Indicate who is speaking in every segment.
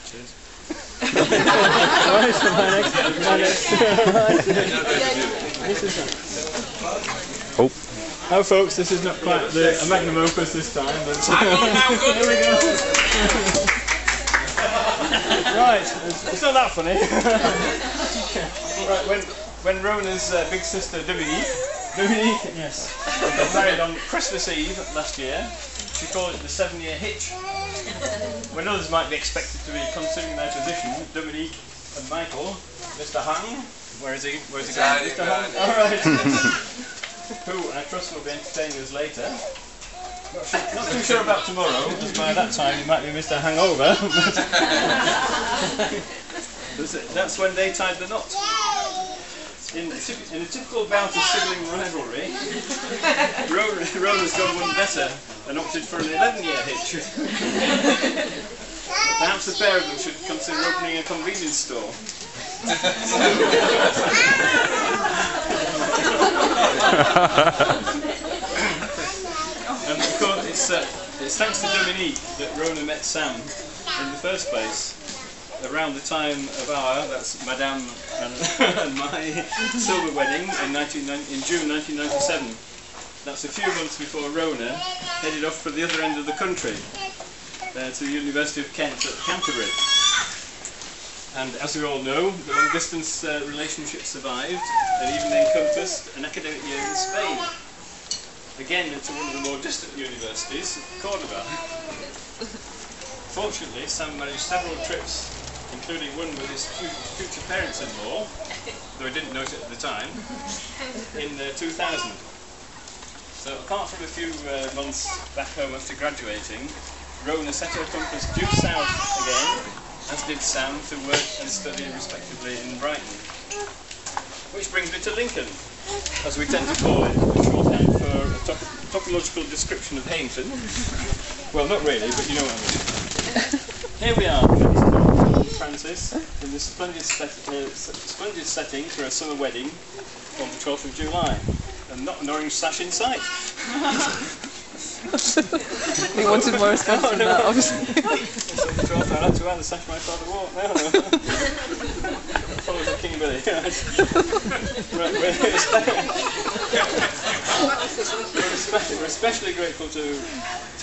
Speaker 1: Cheers.
Speaker 2: Oh.
Speaker 1: Oh, folks, this is not quite a magnum opus this time, but here we go. Right, it's not that funny. Right, when Rona's big sister Dominique, yes, got married on Christmas Eve last year, she called it the 7-year hitch. When others might be expected to be considering their position, Dominique and Michael, Mr. Hung, where is he going? Mr. Hung, alright. Who I trust will be entertaining us later. Not too sure about tomorrow, because by that time he might be Mr. Hangover. That's when they tied the knot. In a typical bout of sibling rivalry, Rona's gone one better and opted for an 11-year hitch. Perhaps the pair of them should consider opening a convenience store. And of course, it's thanks to Dominique that Rona met Sam in the first place. Around the time of that's Madame and my silver wedding in June 1997. That's a few months before Rona headed off for the other end of the country, to the University of Kent at Canterbury. And as we all know, the long-distance relationship survived and even encompassed an academic year in Spain. Again, to one of the more distant universities, Córdoba. Fortunately, Sam managed several trips, including one with his future parents-in-law, though he didn't know it at the time, in 2000. So apart from a few months back home after graduating, Rona set her compass due south again, as did Sam, to work and study respectively in Brighton. Which brings me to Lincoln, as we tend to call it, a shorthand for a topological description of Hainton. Well, not really, but you know what I mean. Here we are, Francis, in this splendid setting for a summer wedding on the 12th of July, and not an orange sash in sight.
Speaker 3: He wanted more response than that, obviously.
Speaker 1: It's on the 12th, I'd like to wear the sash my father wore. No. Follows like King Billy. We're especially grateful to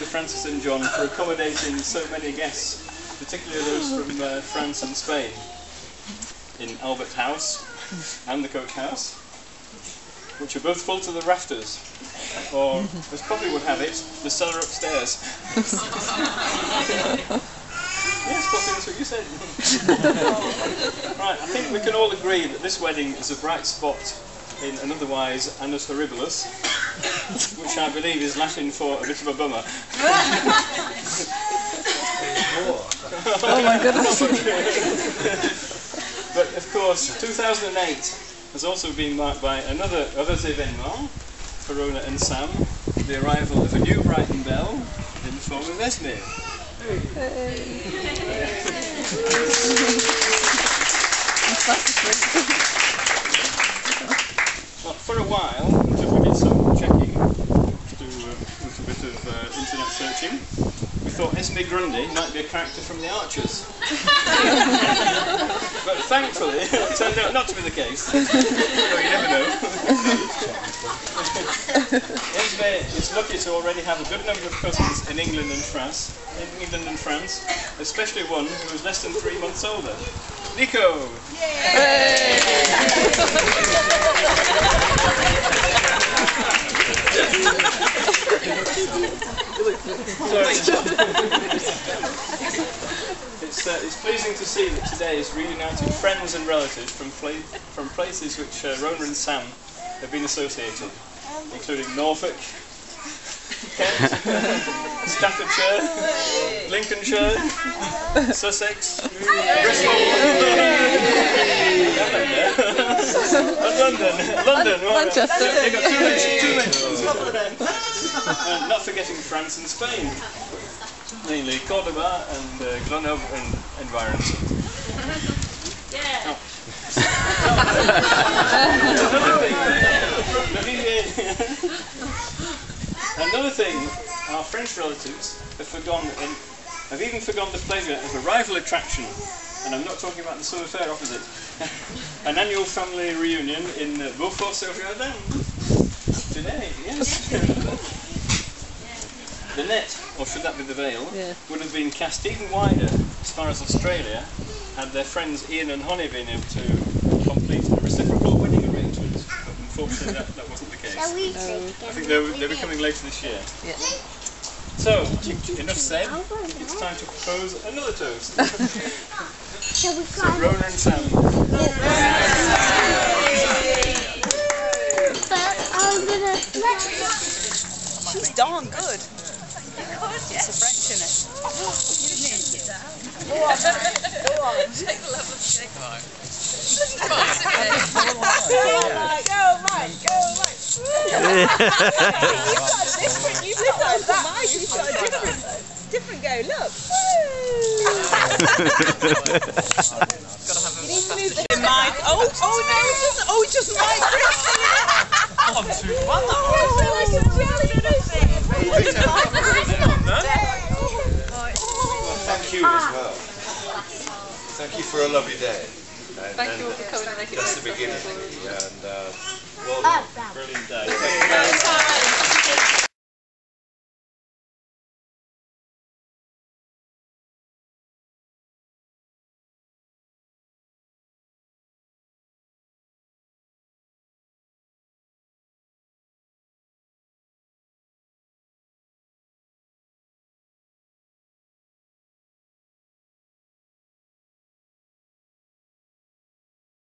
Speaker 1: Francis and John for accommodating so many guests, particularly those from France and Spain, in Albert House and the Coach House, which are both full to the rafters, or, as Poppy would have it, the cellar upstairs. Yes, Poppy, that's what you said. Right, I think we can all agree that this wedding is a bright spot in an otherwise annus horribilis, which I believe is Latin for a bit of a bummer.
Speaker 3: Oh my goodness.
Speaker 1: But of course, 2008 has also been marked by other événements for Rona and Sam, the arrival of a new Brighton belle in the form of Esme. Well, for a while, until we did some checking, with a bit of internet searching, we thought Esme Grundy might be a character from The Archers. But thankfully, it turned out not to be the case. Although you never know. Esme is lucky to already have a good number of cousins in England and France, especially one who is less than 3 months older. Nico! Yay! It's pleasing to see that today has reunited friends and relatives from places which Rona and Sam have been associated, including Norfolk, Kent, Staffordshire, Lincolnshire, Sussex, Bristol, and London.
Speaker 3: Manchester.
Speaker 1: They got two mentions. Not forgetting France and Spain, mainly Córdoba and Grenoble and environs.
Speaker 4: Yeah.
Speaker 1: Oh. Another thing, our French relatives have I've even forgone the pleasure of a rival attraction, and I'm not talking about the summer fair opposite. An annual family reunion in Beaufort-sur-Jardin today, yes. The net, or should that be the veil, would have been cast even wider as far as Australia had their friends Ian and Honey been able to complete a reciprocal wedding arrangements. But unfortunately that wasn't the case.
Speaker 2: Shall we
Speaker 1: I think they'll be coming later this year.
Speaker 3: Yeah.
Speaker 1: So, enough said, it's time to propose another toast.
Speaker 2: Shall we
Speaker 1: So
Speaker 2: climb?
Speaker 1: Rona and Sam.
Speaker 2: But I'm gonna let.
Speaker 5: She's darn good. It's a French in it. Go on.
Speaker 4: Take the love of cake.
Speaker 5: Go right. You've got like that. You've got a different go. Look. You need to move the mic. Oh no! He doesn't like Chris.
Speaker 1: 1, 2, 1.
Speaker 6: Thank you as well. Thank you for a lovely day.
Speaker 3: Thank you all for coming and making it.
Speaker 6: That's the beginning. And
Speaker 1: Well done. Brilliant day.